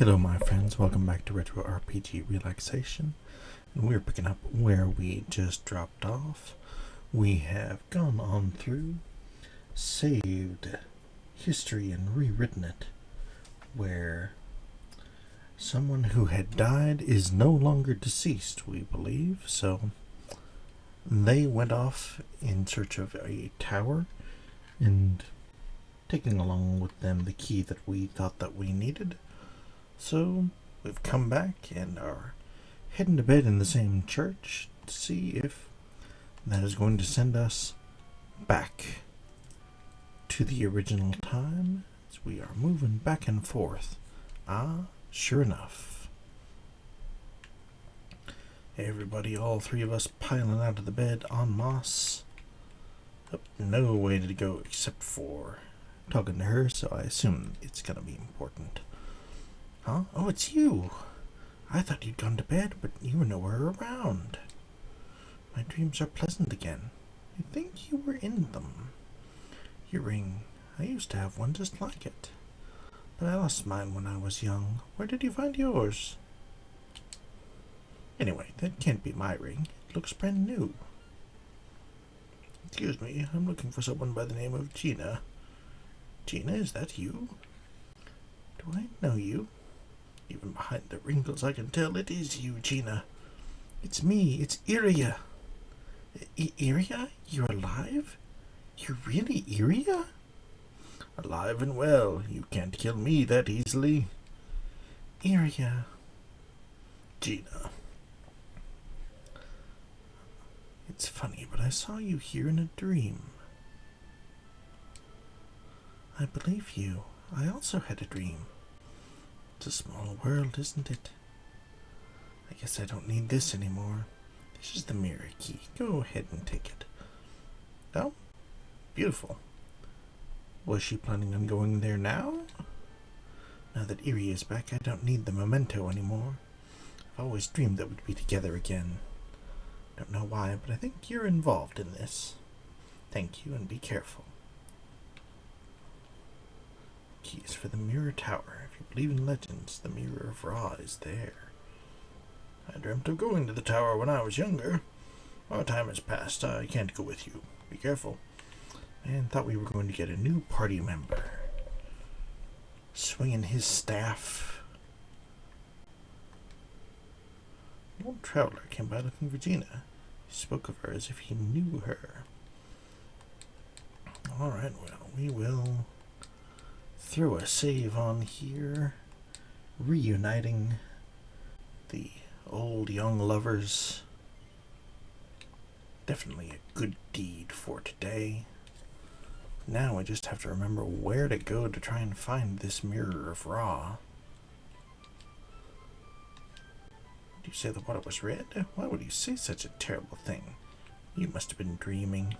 Hello my friends, welcome back to Retro RPG Relaxation. And we're picking up where we just dropped off. We have gone on through, saved history and rewritten it, where someone who had died is no longer deceased, we believe. So they went off in search of a tower and taking along with them the key that we thought that we needed. So we've come back and are heading to bed in the same church to see if that is going to send us back to the original time, as we are moving back and forth. Sure enough. Everybody, all three of us piling out of the bed en masse. No way to go except for talking to her, so I assume it's going to be important. Huh? Oh, it's you. I thought you'd gone to bed, but you were nowhere around. My dreams are pleasant again. I think you were in them. Your ring. I used to have one just like it. But I lost mine when I was young. Where did you find yours? Anyway, that can't be my ring. It looks brand new. Excuse me, I'm looking for someone by the name of Gina. Gina, is that you? Do I know you? Even behind the wrinkles, I can tell it is you, Gina. It's me, it's Iria. Iria? You're alive? You're really Iria? Alive and well. You can't kill me that easily. Iria. Gina. It's funny, but I saw you here in a dream. I believe you. I also had a dream. It's a small world, isn't it? I guess I don't need this anymore. This is the mirror key. Go ahead and take it. Oh, beautiful. Was she planning on going there now? Now that Erie is back, I don't need the memento anymore. I've always dreamed that we'd be together again. Don't know why, but I think you're involved in this. Thank you, and be careful. Keys for the Mirror Tower. If you believe in legends, the Mirror of Ra is there. I dreamt of going to the tower when I was younger. Our time has passed. I can't go with you. Be careful. And thought we were going to get a new party member. Swinging his staff. An old traveler came by looking for Gina. He spoke of her as if he knew her. Alright, well, we will throw a save on here, reuniting the old young lovers. Definitely a good deed for today. Now I just have to remember where to go to try and find this Mirror of Ra. Did you say the water was red? Why would you say such a terrible thing? You must have been dreaming.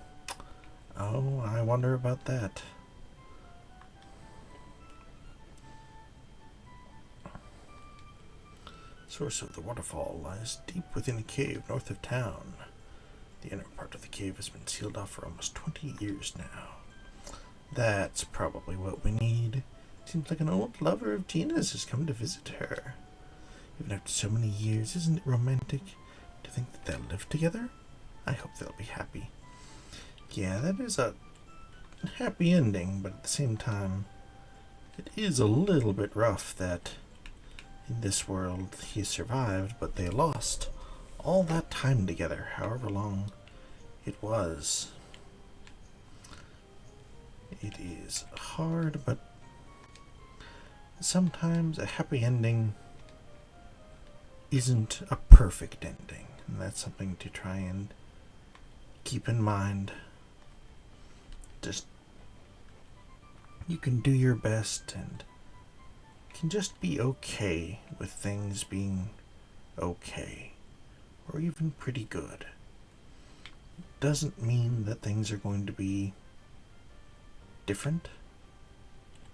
Oh, I wonder about that. Source of the waterfall lies deep within a cave north of town. The inner part of the cave has been sealed off for almost 20 years now. That's probably what we need. Seems like an old lover of Gina's has come to visit her. Even after so many years, isn't it romantic to think that they'll live together? I hope they'll be happy. Yeah, that is a happy ending, but at the same time, it is a little bit rough that in this world he survived, but they lost all that time together, however long it was. It is hard, but sometimes a happy ending isn't a perfect ending, and that's something to try and keep in mind. Just, you can do your best and can just be okay with things being okay, or even pretty good. Doesn't mean that things are going to be different.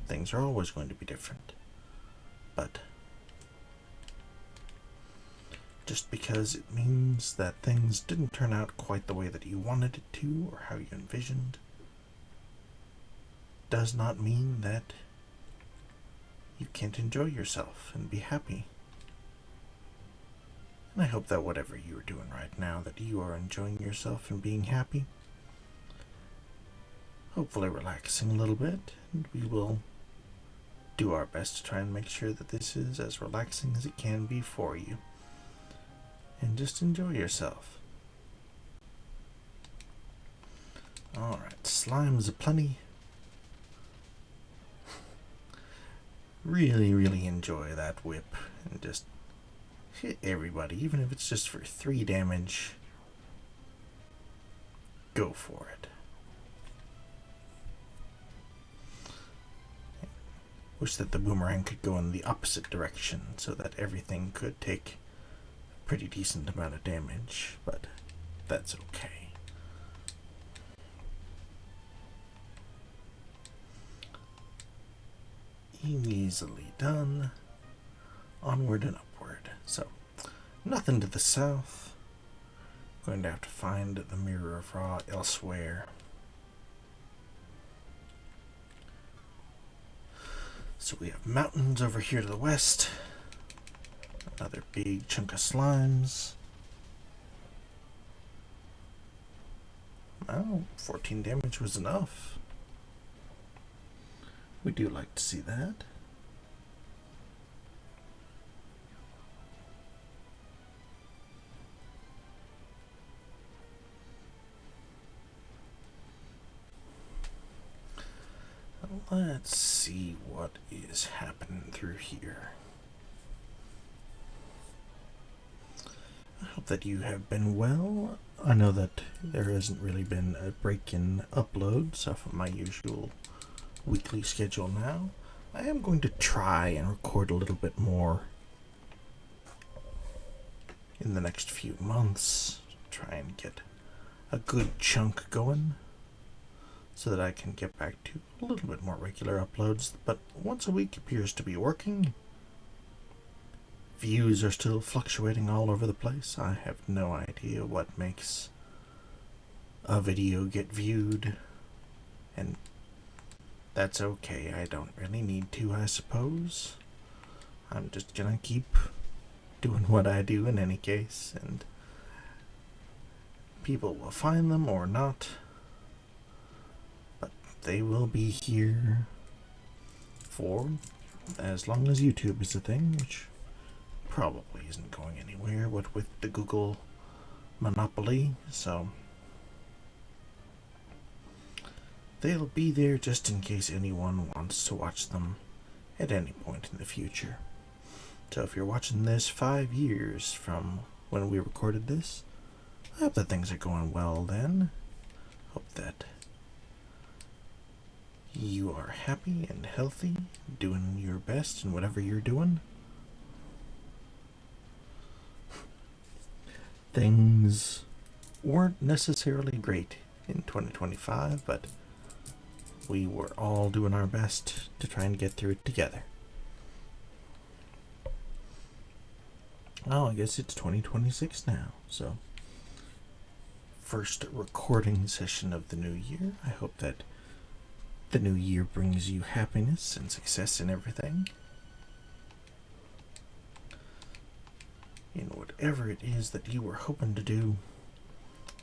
Things are always going to be different. But just because it means that things didn't turn out quite the way that you wanted it to, or how you envisioned, does not mean that you can't enjoy yourself and be happy. And I hope that whatever you are doing right now, that you are enjoying yourself and being happy. Hopefully relaxing a little bit, and we will do our best to try and make sure that this is as relaxing as it can be for you. And just enjoy yourself. Alright, slimes aplenty. Really enjoy that whip and just hit everybody, even if it's just for 3 damage. Go for it. Wish that the boomerang could go in the opposite direction so that everything could take a pretty decent amount of damage, but that's okay. Easily done. Onward and upward. So, nothing to the south. Going to have to find the Mirror of Ra elsewhere. So we have mountains over here to the west. Another big chunk of slimes. Well, 14 damage was enough. We do like to see that. Let's see what is happening through here. I hope that you have been well. I know that there hasn't really been a break in uploads off of my usual weekly schedule now. I am going to try and record a little bit more in the next few months. Try and get a good chunk going so that I can get back to a little bit more regular uploads, but once a week appears to be working. Views are still fluctuating all over the place. I have no idea what makes a video get viewed, and that's okay. I don't really need to, I suppose. I'm just gonna keep doing what I do in any case, and people will find them or not. They will be here for as long as YouTube is a thing, which probably isn't going anywhere, what with the Google monopoly, so they'll be there just in case anyone wants to watch them at any point in the future. So if you're watching this 5 years from when we recorded this, I hope that things are going well then. Hope that you are happy and healthy, doing your best in whatever you're doing. Things weren't necessarily great in 2025, but we were all doing our best to try and get through it together. Oh, I guess it's 2026 now, so first recording session of the new year. I hope that the new year brings you happiness and success in everything. In whatever it is that you were hoping to do,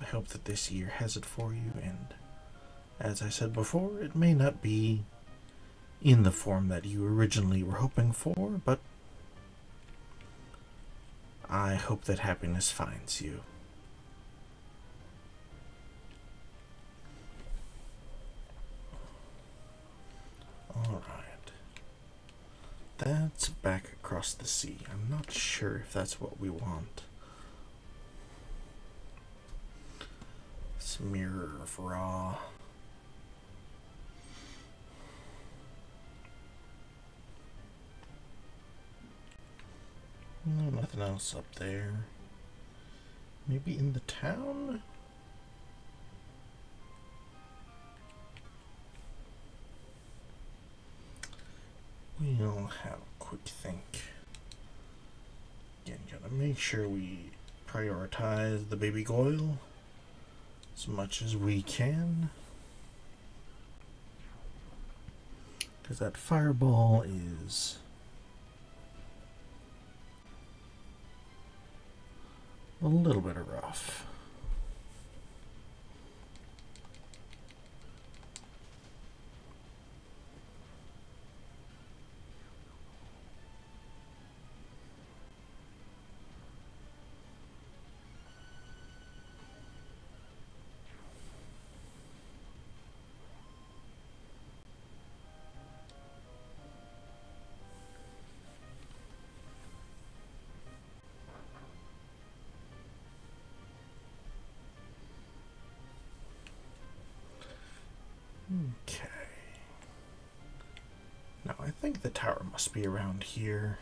I hope that this year has it for you, and as I said before, it may not be in the form that you originally were hoping for, but I hope that happiness finds you. Alright. That's back across the sea. I'm not sure if that's what we want. It's Mirror of Ra. No, nothing else up there. Maybe in the town? We'll have a quick think. Again, gotta make sure we prioritize the baby Goyle as much as we can, because that fireball is a little bit of rough. Okay. Now I think the tower must be around here.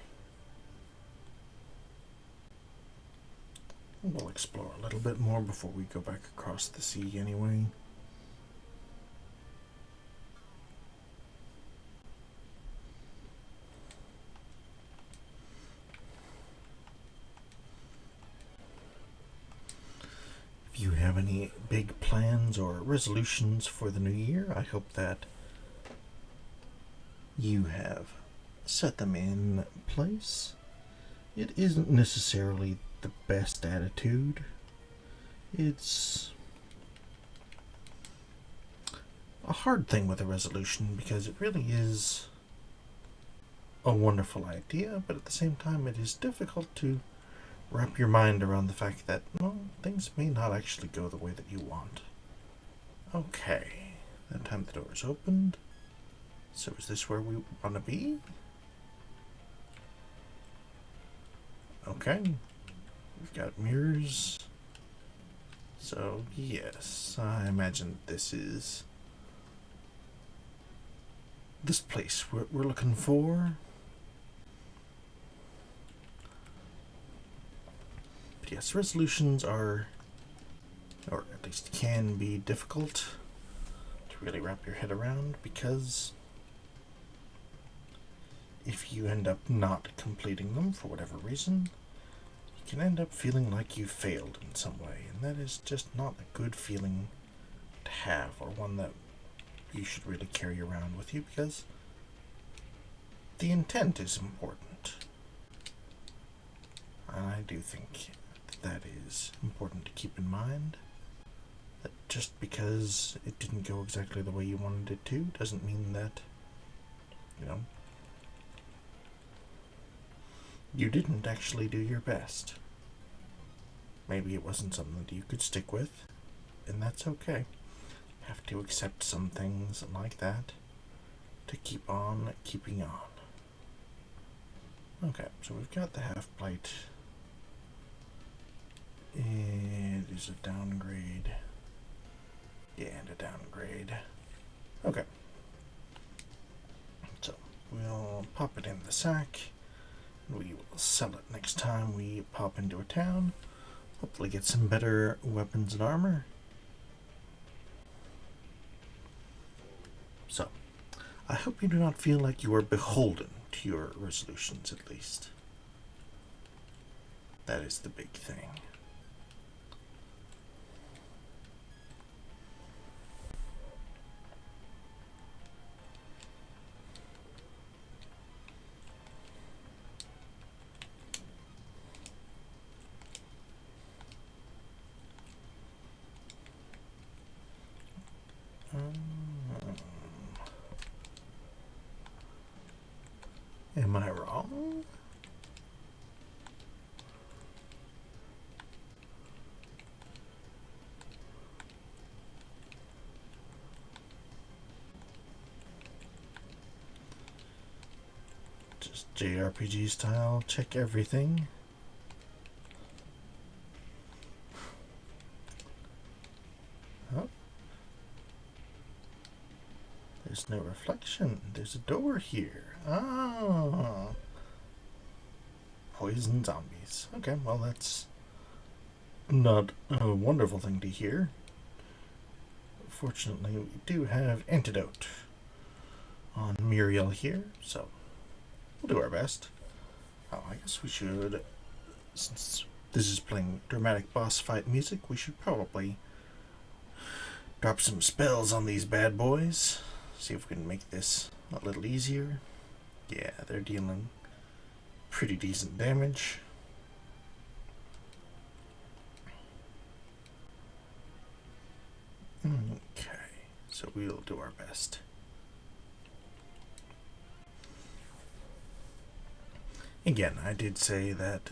We'll explore a little bit more before we go back across the sea anyway. If you have any big plans or resolutions for the new year, I hope that you have set them in place. It isn't necessarily the best attitude. It's a hard thing with a resolution because it really is a wonderful idea, but at the same time it is difficult to wrap your mind around the fact that, well, things may not actually go the way that you want. Okay, that time the door is opened. So is this where we want to be? Okay, we've got mirrors. So yes, I imagine this is this place we're looking for. But yes, resolutions are, or at least can be, difficult to really wrap your head around, because if you end up not completing them for whatever reason, you can end up feeling like you failed in some way, and that is just not a good feeling to have, or one that you should really carry around with you, because the intent is important. And I do think that is important to keep in mind, that just because it didn't go exactly the way you wanted it to doesn't mean that, you know, you didn't actually do your best. Maybe it wasn't something that you could stick with, and that's okay. You have to accept some things like that to keep on keeping on. Okay, so we've got the half plate. It is a downgrade. Yeah, and a downgrade. Okay. So we'll pop it in the sack. We will sell it next time we pop into a town. Hopefully get some better weapons and armor. So, I hope you do not feel like you are beholden to your resolutions, at least. That is the big thing. Am I wrong? Just JRPG style, check everything. Oh. There's no reflection. There's a door here. Ah. Poison zombies. Okay, well that's not a wonderful thing to hear. Fortunately, we do have antidote on Muriel here, so we'll do our best. Oh, I guess we should, since this is playing dramatic boss fight music, we should probably drop some spells on these bad boys. See if we can make this a little easier. Yeah, they're dealing pretty decent damage. So we'll do our best. Again, I did say that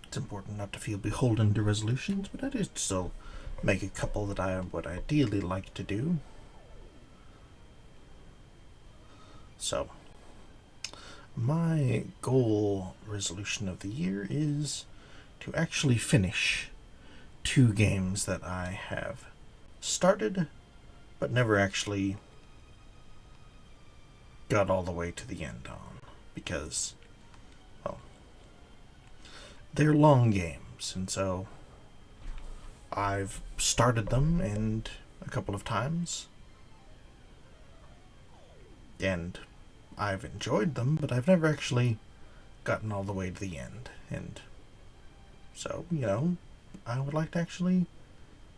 it's important not to feel beholden to resolutions, but I did still make a couple that I would ideally like to do. So, my goal resolution of the year is to actually finish 2 games that I have started, but never actually got all the way to the end on, because, well, they're long games, and so I've started them and a couple of times, and I've enjoyed them, but I've never actually gotten all the way to the end, and so, you know, I would like to actually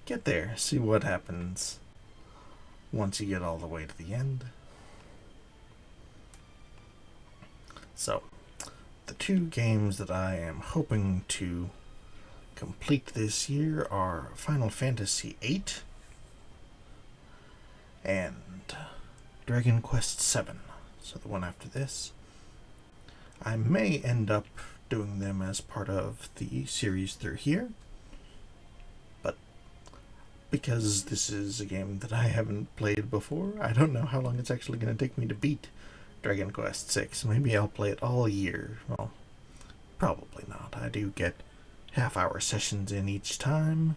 get there, see what happens once you get all the way to the end. So, the 2 games that I am hoping to complete this year are Final Fantasy VIII and Dragon Quest VII. So the one after this. I may end up doing them as part of the series through here, but because this is a game that I haven't played before, I don't know how long it's actually going to take me to beat Dragon Quest VI. Maybe I'll play it all year. Well, probably not. I do get half-hour sessions in each time,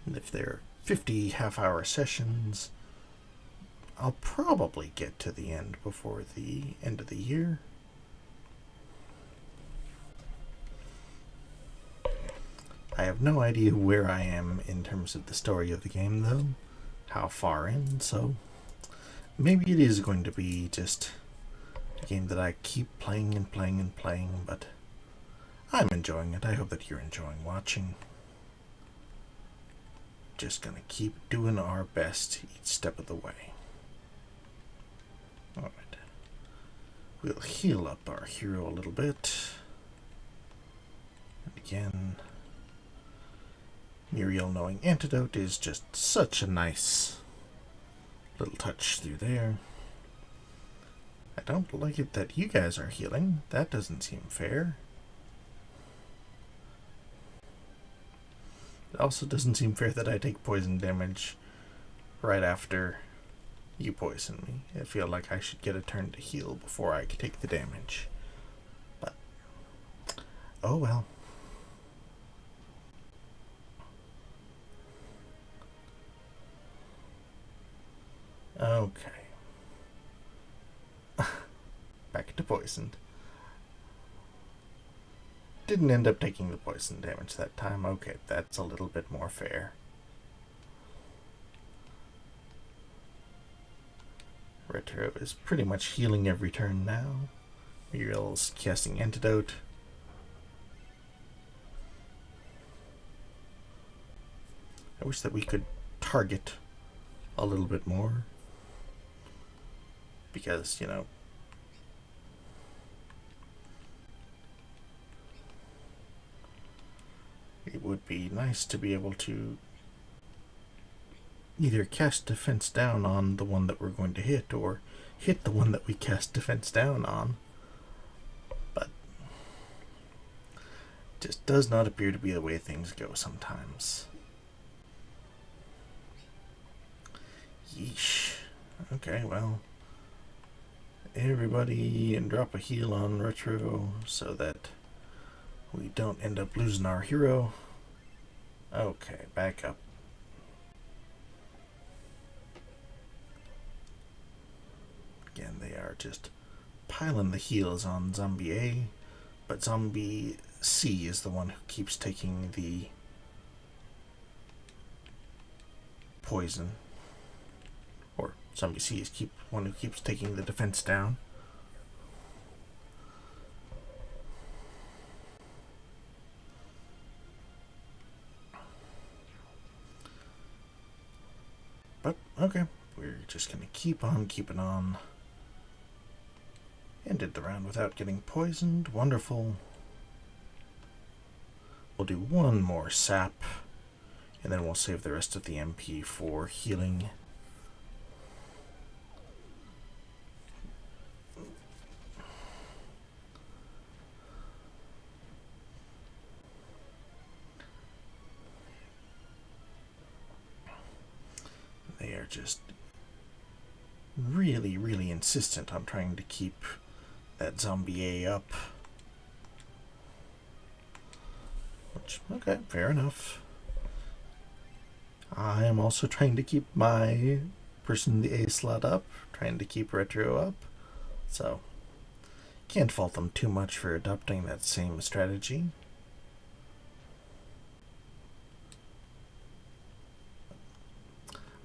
and if there are 50 half-hour sessions, I'll probably get to the end before the end of the year. I have no idea where I am in terms of the story of the game, though, how far in, so maybe it is going to be just a game that I keep playing and playing and playing, but I'm enjoying it. I hope that you're enjoying watching. Just gonna keep doing our best each step of the way. Alright. We'll heal up our hero a little bit. And again, Muriel knowing Antidote is just such a nice little touch through there. I don't like it that you guys are healing. That doesn't seem fair. It also doesn't seem fair that I take poison damage right after you poison me. I feel like I should get a turn to heal before I can take the damage. But, oh well. Okay. Back to poisoned. Didn't end up taking the poison damage that time. Okay, that's a little bit more fair. Retro is pretty much healing every turn now. Muriel's casting Antidote. I wish that we could target a little bit more, because, you know, it would be nice to be able to either cast defense down on the one that we're going to hit, or hit the one that we cast defense down on. But just does not appear to be the way things go sometimes. Yeesh. Okay, well, everybody and drop a heal on Retro so that we don't end up losing our hero. Okay, back up. Again, they are just piling the heals on Zombie A, but Zombie C is the one who keeps taking the poison. Or Zombie C is one who keeps taking the defense down. But, okay, we're just going to keep on keeping on. Ended the round without getting poisoned. Wonderful. We'll do one more sap, and then we'll save the rest of the MP for healing. just really, really insistent on trying to keep that zombie A up. Which, okay, fair enough. I am also trying to keep my person in the A slot up, trying to keep retro up, so can't fault them too much for adopting that same strategy.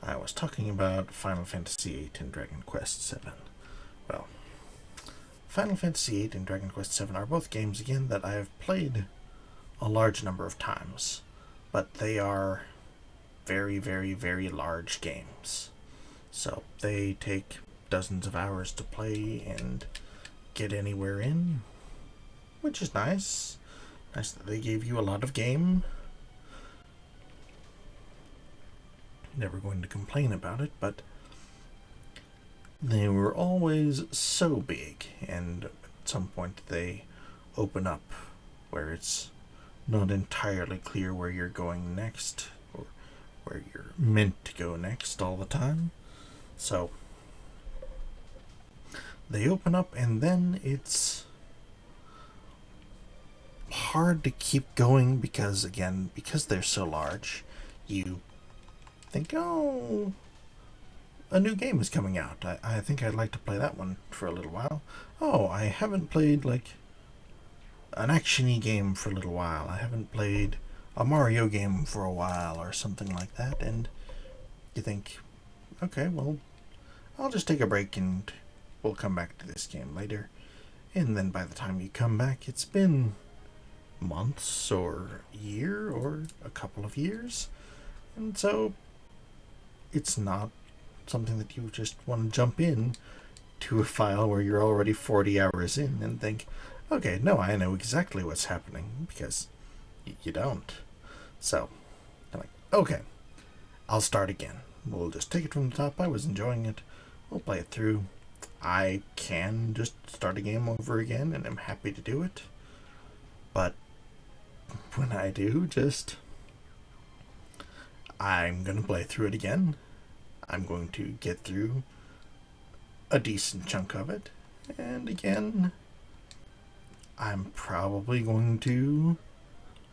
I was talking about Final Fantasy VIII and Dragon Quest VII. Well, Final Fantasy VIII and Dragon Quest VII are both games, again, that I have played a large number of times, but they are very, very, very large games. So they take dozens of hours to play and get anywhere in, which is nice. Nice that they gave you a lot of game. Never going to complain about it, but they were always so big, and at some point they open up where it's not entirely clear where you're going next, or where you're meant to go next all the time. So they open up, and then it's hard to keep going because, again, because they're so large, you think, oh, a new game is coming out. I think I'd like to play that one for a little while. Oh, I haven't played, like, an action-y game for a little while. I haven't played a Mario game for a while or something like that, and you think, okay, well, I'll just take a break and we'll come back to this game later. And then by the time you come back, it's been months or a year or a couple of years, and so it's not something that you just want to jump in to a file where you're already 40 hours in and think, okay, no, I know exactly what's happening, because you don't. So I'm like, okay, I'll start again. We'll just take it from the top. I was enjoying it. We'll play it through. I can just start a game over again, and I'm happy to do it. But when I do, I'm going to play through it again. I'm going to get through a decent chunk of it. And again, I'm probably going to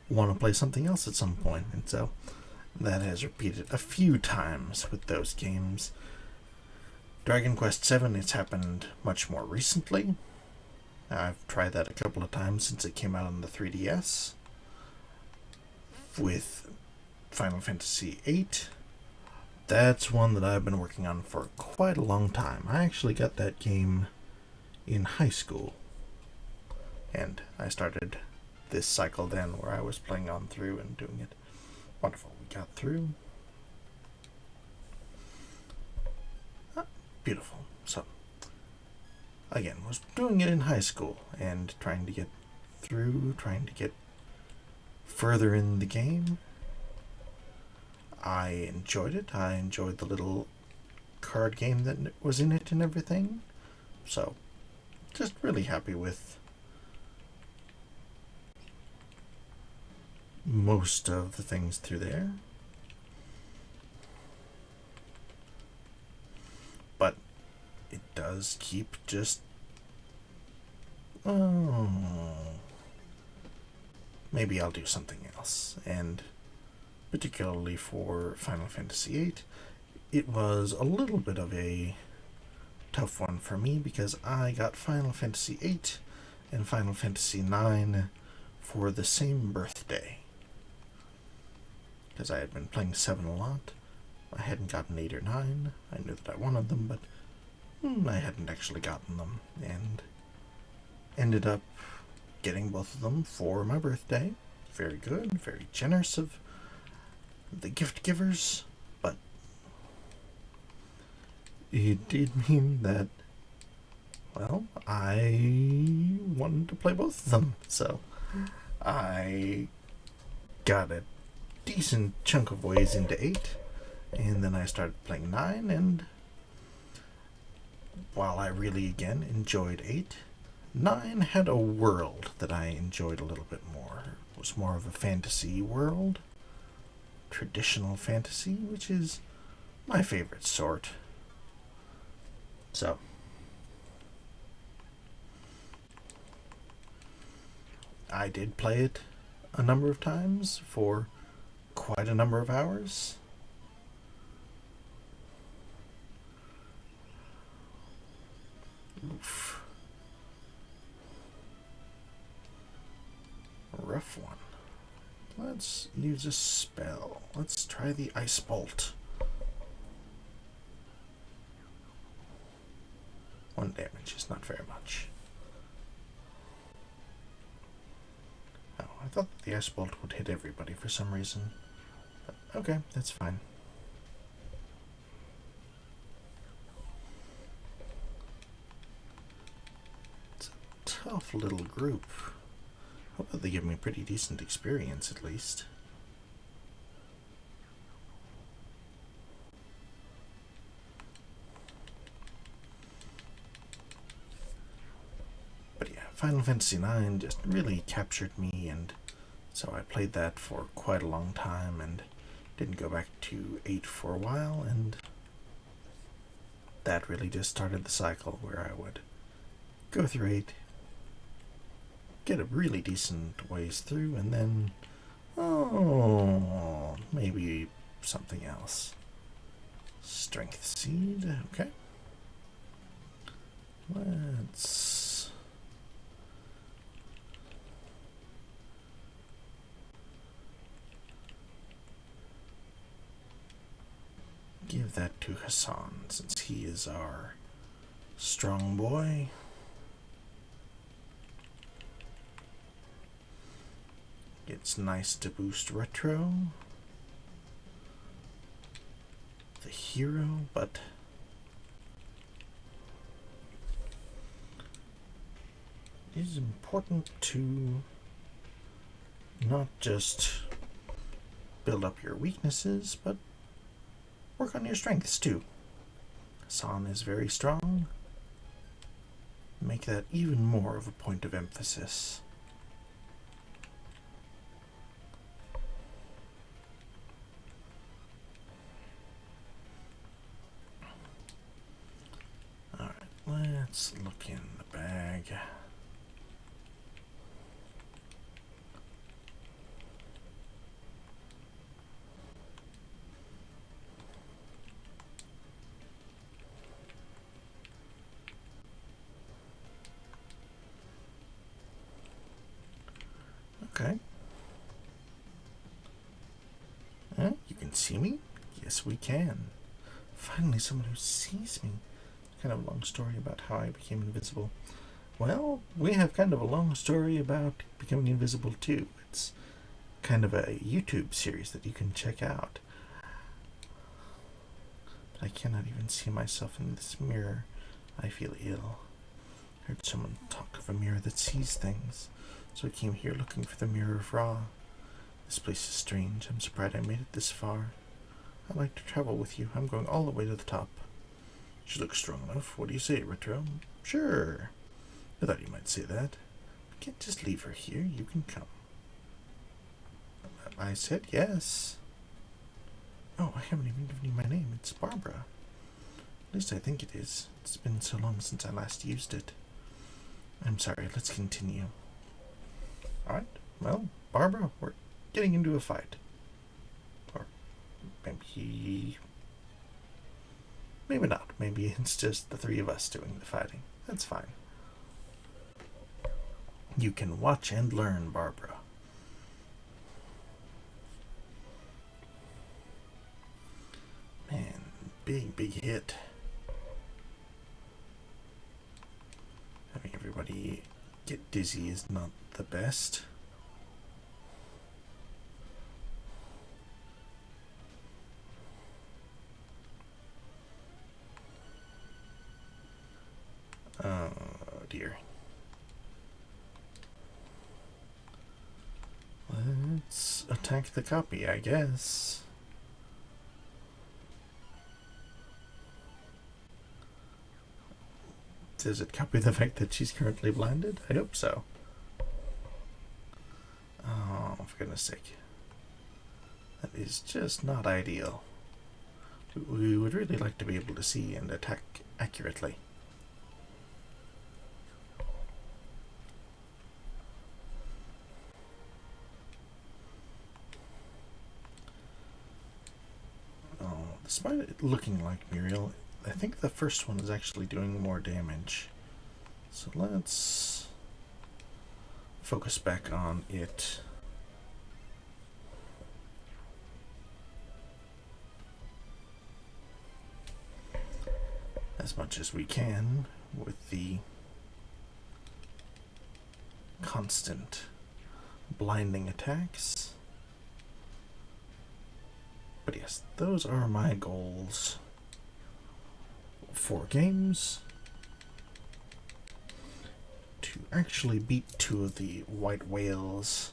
want to play something else at some point. And so that has repeated a few times with those games. Dragon Quest VII, it's happened much more recently. I've tried that a couple of times since it came out on the 3DS. With Final Fantasy VIII, that's one that I've been working on for quite a long time. I actually got that game in high school, and I started this cycle then where I was playing on through and doing it. Wonderful. We got through. Beautiful. So, again, was doing it in high school and trying to get through, trying to get further in the game. I enjoyed it. I enjoyed the little card game that was in it and everything. So, just really happy with most of the things through there. But it does keep just... maybe I'll do something else. And particularly for Final Fantasy VIII, it was a little bit of a tough one for me because I got Final Fantasy VIII and Final Fantasy IX for the same birthday. Because I had been playing 7 a lot. I hadn't gotten 8 or 9. I knew that I wanted them, but I hadn't actually gotten them, and ended up getting both of them for my birthday. Very good, very generous of the gift givers, but it did mean that, well, I wanted to play both of them, so I got a decent chunk of ways into 8, and then I started playing 9, and while I really, again, enjoyed 8, 9 had a world that I enjoyed a little bit more. It was more of a fantasy world, traditional fantasy, which is my favorite sort. So, I did play it a number of times for quite a number of hours. Oof. Rough one. Let's use a spell. Let's try the Ice Bolt. 1 damage is not very much. Oh, I thought the Ice Bolt would hit everybody for some reason. But okay, that's fine. It's a tough little group. Hope that they give me pretty decent experience at least. But yeah, Final Fantasy IX just really captured me, and so I played that for quite a long time and didn't go back to 8 for a while, and that really just started the cycle where I would go through 8, get a really decent ways through, and then, oh, maybe something else. Strength Seed, okay. Let's give that to Hassan, since he is our strong boy. It's nice to boost Retro, the hero, but it is important to not just build up your weaknesses, but work on your strengths too. Hassan is very strong. Make that even more of a point of emphasis. Let's look in the bag. Okay. You can see me? Yes, we can. Finally, someone who sees me. Kind of a long story about how I became invisible. Well, we have kind of a long story about becoming invisible too. It's kind of a YouTube series that you can check out. But I cannot even see myself in this mirror. I feel ill. I heard someone talk of a mirror that sees things, so I came here looking for the Mirror of Ra. This place is strange. I'm surprised I made it this far. I'd like to travel with you. I'm going all the way to the top. She looks strong enough. What do you say, Retro? Sure. I thought you might say that. We can't just leave her here. You can come. I said yes. Oh, I haven't even given you my name. It's Barbara. At least I think it is. It's been so long since I last used it. I'm sorry. Let's continue. Alright. Well, Barbara, we're getting into a fight. Or maybe not. Maybe it's just the three of us doing the fighting. That's fine. You can watch and learn, Barbara. Man, big hit. Having everybody get dizzy is not the best. Oh dear. Let's attack the copy, I guess. Does it copy the fact that she's currently blinded? I hope so. Oh, for goodness sake. That is just not ideal. We would really like to be able to see and attack accurately. Oh, despite it looking like Muriel, I think the first one is actually doing more damage. So let's focus back on it. As much as we can with the constant blinding attacks. But yes, those are my goals. 4 games. To actually beat 2 of the white whales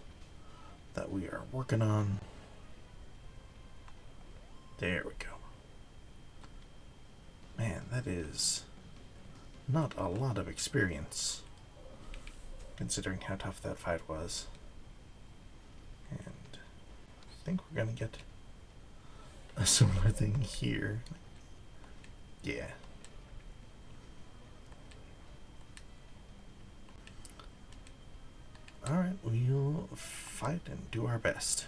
that we are working on. There we go. Man, that is not a lot of experience, considering how tough that fight was. And I think we're gonna get a similar thing here. Yeah. Alright, we'll fight and do our best.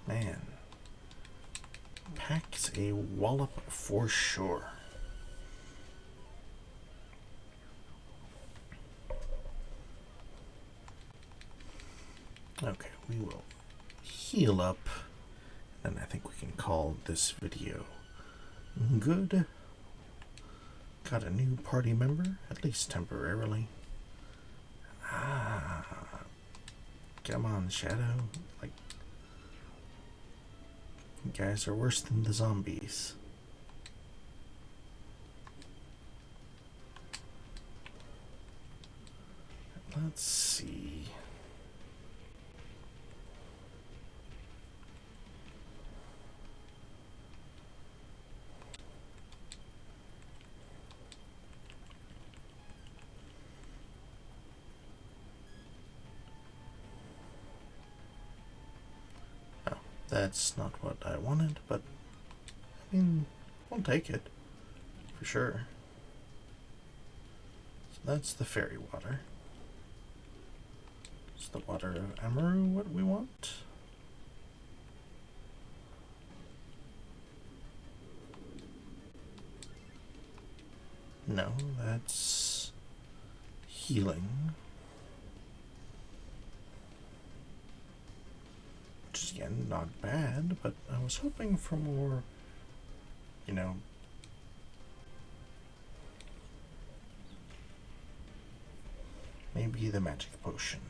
Man, packs a wallop for sure. Okay, we will heal up, and I think we can call this video good. Got a new party member, at least temporarily. Come on, Shadow. Like, you guys are worse than the zombies. Let's see. That's not what I wanted, but I mean, we'll take it for sure. So that's the fairy water. Is the water of Amaru what we want? No, that's healing. Which is, again, not bad, but I was hoping for more, you know, maybe the magic potion.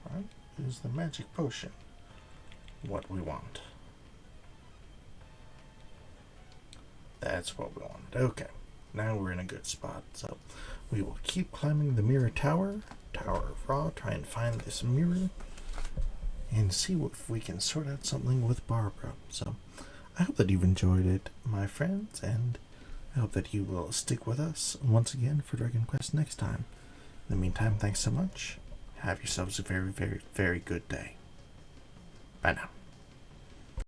Alright, is the magic potion what we want? That's what we wanted. Okay, now we're in a good spot. So we will keep climbing the mirror tower, Tower of Ra, try and find this mirror and see if we can sort out something with Barbara. So I hope that you've enjoyed it, my friends, and I hope that you will stick with us once again for Dragon Quest next time. In the meantime, thanks so much. Have yourselves a very, very, very good day. Bye now.